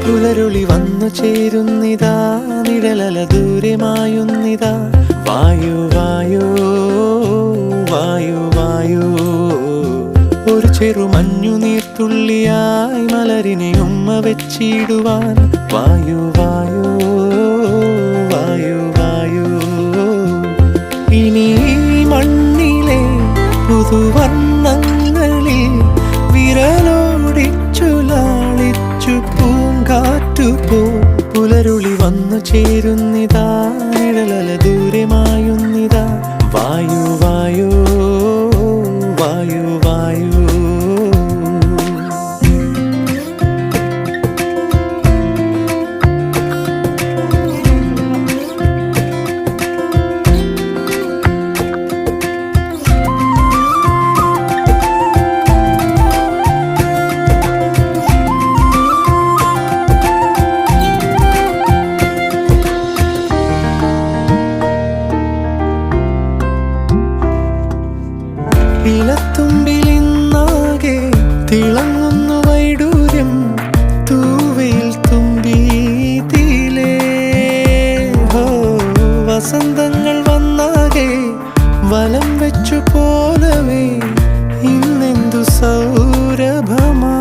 പുലരുളി വന്നു ചേരുന്നിതാ, നിഴലല ദൂരെ മായുന്നിതാ. വായു വായു വായു വായു, ഒരു ചെറു മഞ്ഞു നീർത്തുള്ളിയായി മലരിനെ ഉമ്മ വെച്ചിടുവാൻ. വായു വായു വായു വായു, ഇനി മണ്ണിലെ പുതുവർണ്ണങ്ങളിൽ വിരലോടിച്ചു ലാളിച്ചു പൂങ്കാറ്റുപോ. പുലരുളി വന്നു ചേരുന്നിതാ, നിഴലല ദൂരെ മായുന്നിതാ. വായു വായു വായു വായു. ഇലത്തുമ്പിലിന്നാകെ തിളങ്ങുന്നു വൈഡൂര്യം, തൂവയിൽ തുമ്പീതിലേ. വസന്തങ്ങൾ വന്നാകെ വലം വെച്ചു പോലവേ ഇന്നെന്തു സൗരഭമാ.